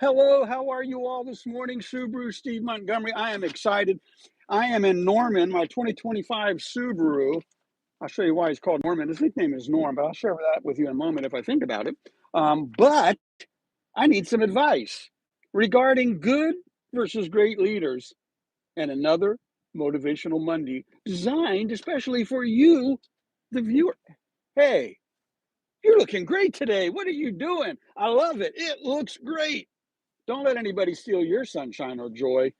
Hello, how are you all this morning? Subaru Steve Montgomery. I am excited. I am in Norman, my 2025 Subaru. I'll show you why he's called Norman. His nickname is Norm, but I'll share that with you in a moment if I think about it. But I need some advice regarding good versus great leaders and another motivational Monday designed especially for you, the viewer. Hey, you're looking great today. What are you doing? I love it. It looks great. Don't let anybody steal your sunshine or joy.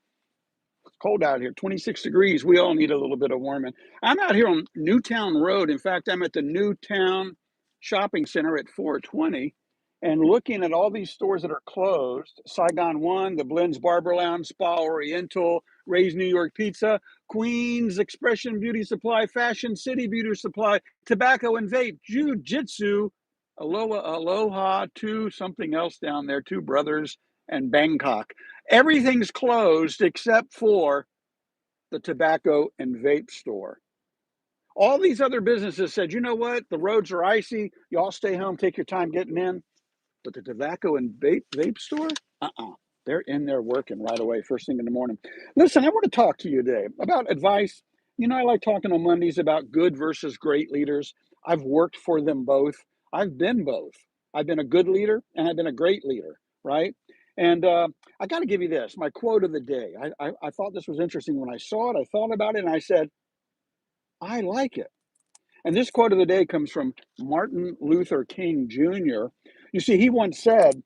It's cold out here, 26 degrees. We all need a little bit of warming. I'm out here on Newtown Road. In fact, I'm at the Newtown Shopping Center at 420 and looking at all these stores that are closed. Saigon One, the Blends Barber Lounge, Spa Oriental, Ray's New York Pizza, Queens Expression Beauty Supply, Fashion City Beauty Supply, Tobacco and Vape, Jiu-Jitsu, Aloha, two something else down there, Two Brothers, and Bangkok. Everything's closed except for the tobacco and vape store. All these other businesses said, you know what? The roads are icy. Y'all stay home, take your time getting in. But the tobacco and vape store, they're in there working right away, first thing in the morning. Listen, I want to talk to you today about advice. You know, I like talking on Mondays about good versus great leaders. I've worked for them both. I've been both. I've been a good leader and I've been a great leader, right? And I got to give you this, my quote of the day. I thought this was interesting when I saw it. I thought about it and I said, I like it. And this quote of the day comes from Martin Luther King Jr. You see, he once said,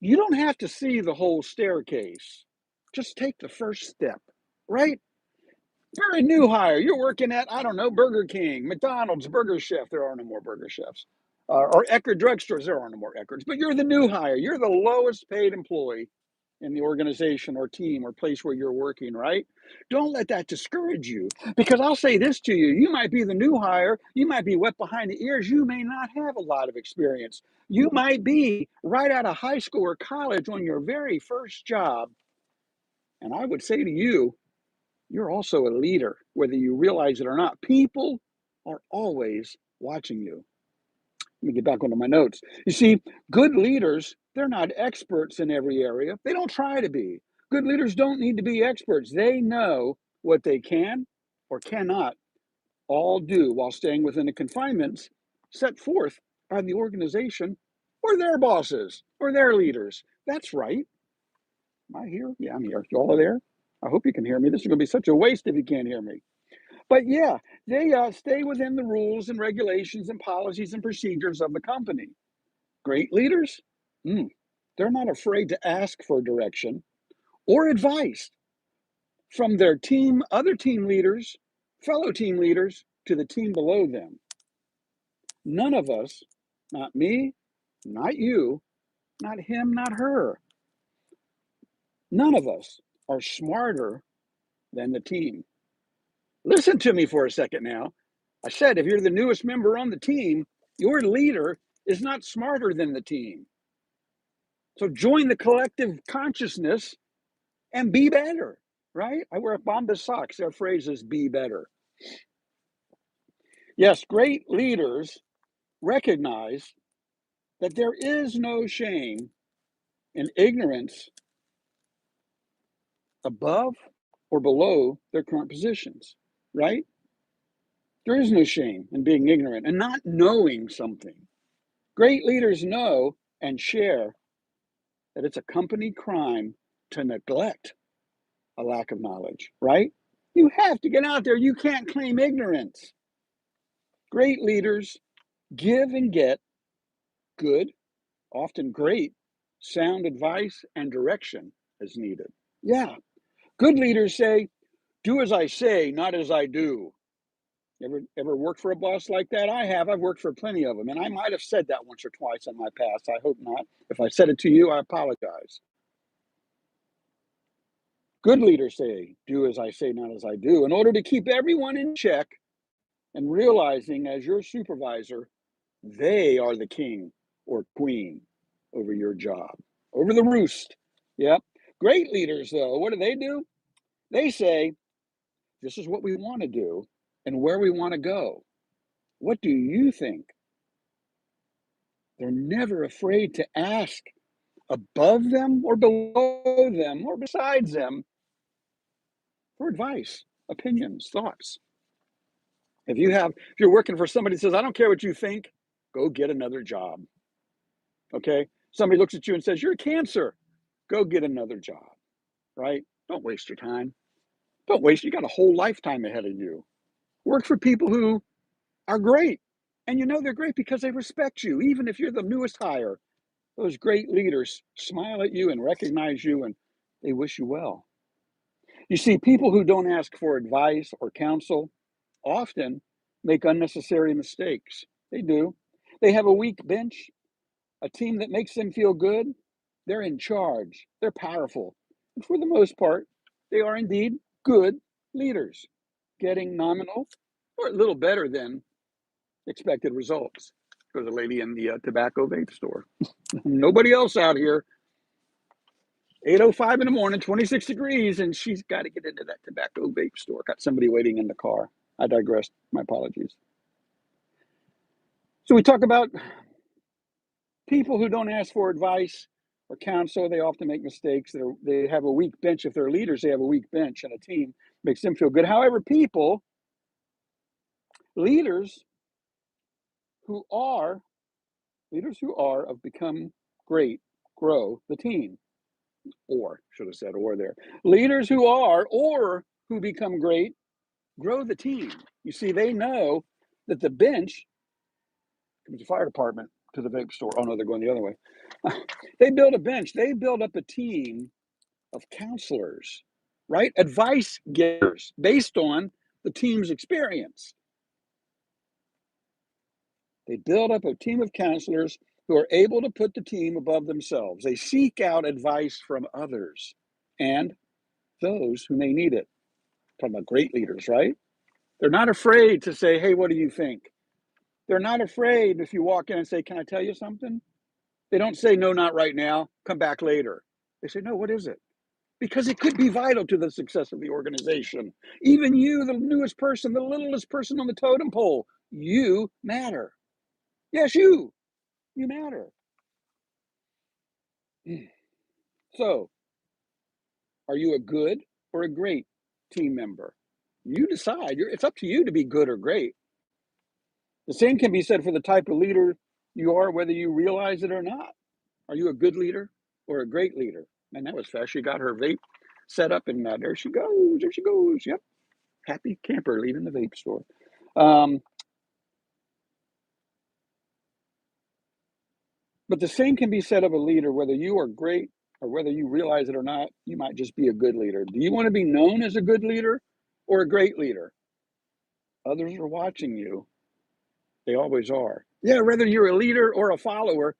you don't have to see the whole staircase. Just take the first step, right? You're a new hire. You're working at, I don't know, Burger King, McDonald's, Burger Chef. There are no more Burger Chefs. Or Eckerd drugstores. There are no more Eckerds. But you're the new hire. You're the lowest paid employee in the organization or team or place where you're working, right? Don't let that discourage you. Because I'll say this to you, you might be the new hire, you might be wet behind the ears, you may not have a lot of experience. You might be right out of high school or college on your very first job. And I would say to you, you're also a leader, whether you realize it or not. People are always watching you. Let me get back onto my notes. You see, good leaders, they're not experts in every area. They don't try to be. Good leaders don't need to be experts. They know what they can or cannot all do while staying within the confinements set forth by the organization or their bosses or their leaders. That's right. Am I here? Yeah, I'm here. Y'all are there? I hope you can hear me. This is going to be such a waste if you can't hear me. But yeah, they stay within the rules and regulations and policies and procedures of the company. Great leaders, mm, they're not afraid to ask for direction or advice from their team, other team leaders, fellow team leaders, to the team below them. None of us, not me, not you, not him, not her, none of us are smarter than the team. Listen to me for a second now. I said if you're the newest member on the team, your leader is not smarter than the team. So join the collective consciousness and be better, right? I wear Bombas socks. Their phrase is be better. Yes, great leaders recognize that there is no shame in ignorance above or below their current positions, right? There is no shame in being ignorant and not knowing something. Great leaders know and share that it's a company crime to neglect a lack of knowledge, right? You have to get out there. You can't claim ignorance. Great leaders give and get good, often great, sound advice and direction as needed. Yeah. Good leaders say, do as I say, not as I do. Ever worked for a boss like that? I have. I've worked for plenty of them. And I might have said that once or twice in my past. I hope not. If I said it to you, I apologize. Good leaders say, do as I say, not as I do, in order to keep everyone in check and realizing as your supervisor, they are the king or queen over your job, over the roost. Yep. Great leaders, though, what do? They say, this is what we want to do and where we want to go. What do you think? They're never afraid to ask above them or below them or besides them for advice, opinions, thoughts. If you're working for somebody who says, I don't care what you think, go get another job. Okay? Somebody looks at you and says, you're a cancer, go get another job, right? Don't waste your time. You got a whole lifetime ahead of you. Work for people who are great. And you know they're great because they respect you, even if you're the newest hire. Those great leaders smile at you and recognize you and they wish you well. You see, people who don't ask for advice or counsel often make unnecessary mistakes. They do. They have a weak bench, a team that makes them feel good. They're in charge, they're powerful. And for the most part, they are indeed good leaders, getting nominal or a little better than expected results. For the lady in the tobacco vape store. Nobody else out here. 8:05 in the morning, 26 degrees, and she's got to get into that tobacco vape store. Got somebody waiting in the car. I digressed. My apologies. So we talk about people who don't ask for advice or counsel. They often make mistakes. They have a weak bench. If they're leaders, they have a weak bench, and a team makes them feel good. However, leaders who are have become great, grow the team. Or should have said or there. Leaders who are or who become great grow the team. You see, they know that the bench comes the fire department to the vape store. Oh no, they're going the other way. They build a bench. They build up a team of counselors, right? Advice givers based on the team's experience. They build up a team of counselors who are able to put the team above themselves. They seek out advice from others and those who may need it. Talking about great leaders, right? They're not afraid to say, hey, what do you think? They're not afraid if you walk in and say, can I tell you something? They don't say, no, not right now. Come back later. They say, no, what is it? Because it could be vital to the success of the organization. Even you, the newest person, the littlest person on the totem pole, you matter. Yes, you matter. So, are you a good or a great team member? You decide. It's up to you to be good or great. The same can be said for the type of leader you are, whether you realize it or not. Are you a good leader or a great leader? And that was fast. She got her vape set up, and there she goes. There she goes. Yep. Happy camper leaving the vape store. But the same can be said of a leader, whether you are great or whether you realize it or not, you might just be a good leader. Do you want to be known as a good leader or a great leader? Others are watching you. They always are. Yeah, whether you're a leader or a follower,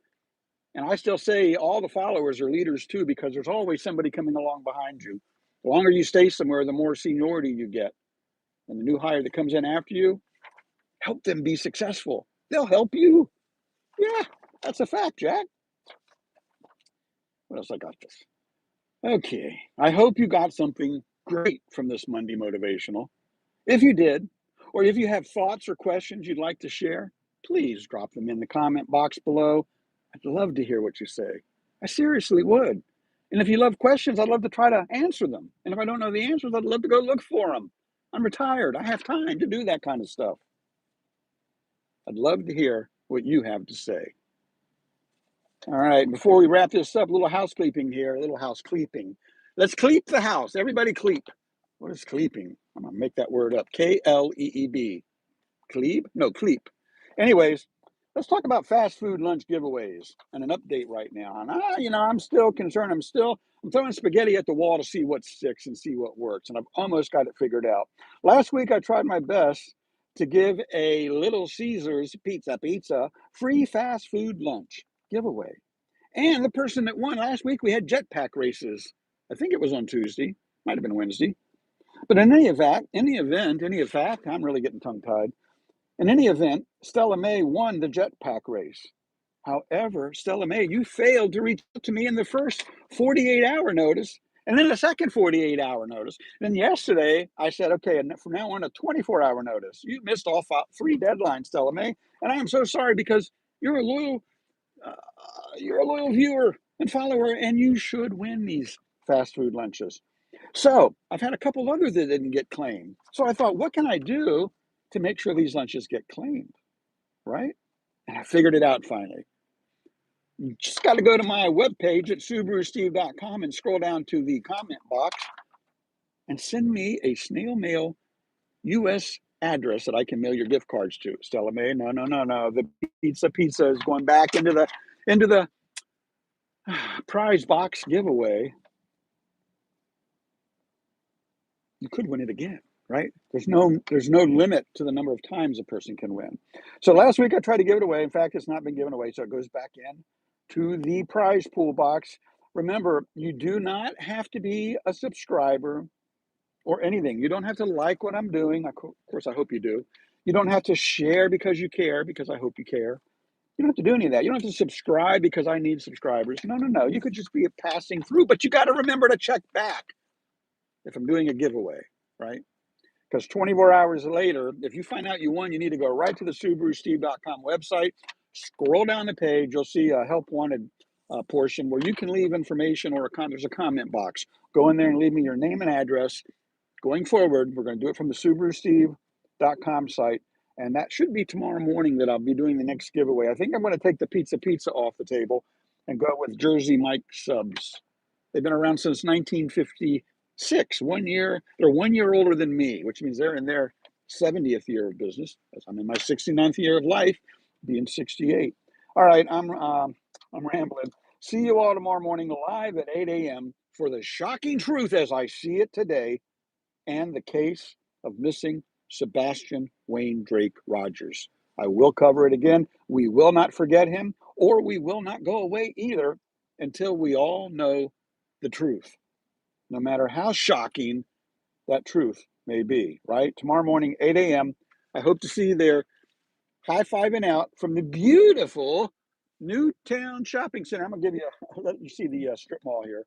and I still say all the followers are leaders too, because there's always somebody coming along behind you. The longer you stay somewhere, the more seniority you get. And the new hire that comes in after you, help them be successful. They'll help you. Yeah, that's a fact, Jack. What else I got this? Okay, I hope you got something great from this Monday Motivational. If you did, or if you have thoughts or questions you'd like to share, please drop them in the comment box below. I'd love to hear what you say. I seriously would. And if you love questions, I'd love to try to answer them. And if I don't know the answers, I'd love to go look for them. I'm retired. I have time to do that kind of stuff. I'd love to hear what you have to say. All right, before we wrap this up, a little house cleeping here, a little house cleeping. Let's cleep the house. Everybody cleep. What is cleeping? I'm going to make that word up. K-L-E-E-B. Cleeb? No, cleep. Anyways, let's talk about fast food lunch giveaways and an update right now. And I'm still concerned. I'm throwing spaghetti at the wall to see what sticks and see what works. And I've almost got it figured out. Last week, I tried my best to give a Little Caesars pizza free fast food lunch giveaway. And the person that won last week, we had jetpack races. I think it was on Tuesday. Might have been Wednesday. But in any event, I'm really getting tongue-tied. In any event, Stella May won the jetpack race. However, Stella May, you failed to reach out to me in the first 48-hour notice, and then the second 48-hour notice. Then yesterday, I said, okay, and from now on, a 24-hour notice. You missed all 3 deadlines, Stella May, and I am so sorry because you're a loyal viewer. and follow her, and you should win these fast food lunches. So I've had a couple others that didn't get claimed. So I thought, what can I do to make sure these lunches get claimed, right? And I figured it out finally. You just got to go to my webpage at SubaruSteve.com and scroll down to the comment box and send me a snail mail U.S. address that I can mail your gift cards to. Stella May, no, no, no, no. The pizza is going back into the prize box giveaway. You could win it again, right? There's no limit to the number of times a person can win. So last week I tried to give it away. In fact, it's not been given away, so it goes back in to the prize pool box. Remember, you do not have to be a subscriber or anything. You don't have to like what I'm doing. Of course, I hope you do. You don't have to share because you care, because I hope you care. You don't have to do any of that. You don't have to subscribe because I need subscribers. No, no, no. You could just be passing through, but you got to remember to check back if I'm doing a giveaway, right? Because 24 hours later, if you find out you won, you need to go right to the SubaruSteve.com website, scroll down the page, you'll see a help wanted portion where you can leave information or there's a comment box. Go in there and leave me your name and address. Going forward, we're going to do it from the SubaruSteve.com site, and that should be tomorrow morning that I'll be doing the next giveaway. I think I'm going to take the pizza off the table and go with Jersey Mike subs. They've been around since 1956. 1 year, they're 1 year older than me, which means they're in their 70th year of business. As I'm in my 69th year of life, being 68. All right, I'm rambling. See you all tomorrow morning live at 8 a.m. for the shocking truth as I see it today and the case of missing Sebastian Wayne Drake Rogers. I will cover it again. We will not forget him, or we will not go away either until we all know the truth, no matter how shocking that truth may be, right? Tomorrow morning, 8 a.m. I hope to see you there, high-fiving out from the beautiful Newtown Shopping Center. I'm going to give you let you see the strip mall here.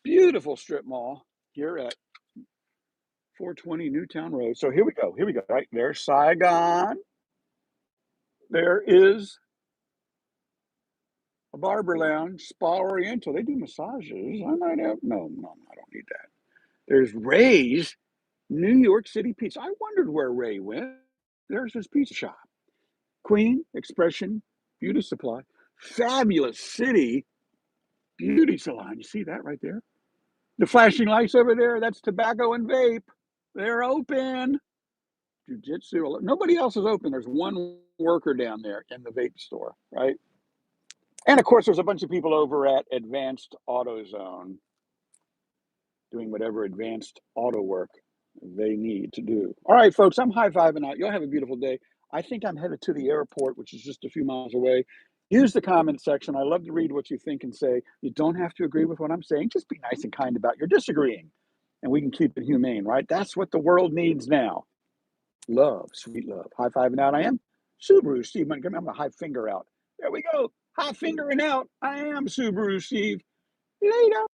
Beautiful strip mall here at 420 Newtown Road. So here we go. Here we go. Right there, Saigon. There is a barber lounge, Spa Oriental. They do massages. I might have. No, I don't need that. There's Ray's New York City Pizza. I wondered where Ray went. There's his pizza shop. Queen Expression Beauty Supply. Fabulous City Beauty Salon. You see that right there? The flashing lights over there, that's tobacco and vape. They're open. Jiu-jitsu. Nobody else is open. There's one worker down there in the vape store, right? And of course, there's a bunch of people over at Advanced AutoZone doing whatever advanced auto work they need to do. All right, folks, I'm high-fiving out. Y'all have a beautiful day. I think I'm headed to the airport, which is just a few miles away. Use the comment section. I love to read what you think and say. You don't have to agree with what I'm saying. Just be nice and kind about your disagreeing, and we can keep it humane, right? That's what the world needs now. Love, sweet love. High-fiving out. I am Subaru Steve Montgomery. I'm going to high finger out. There we go. High fingering out. I am Subaru Steve. Later.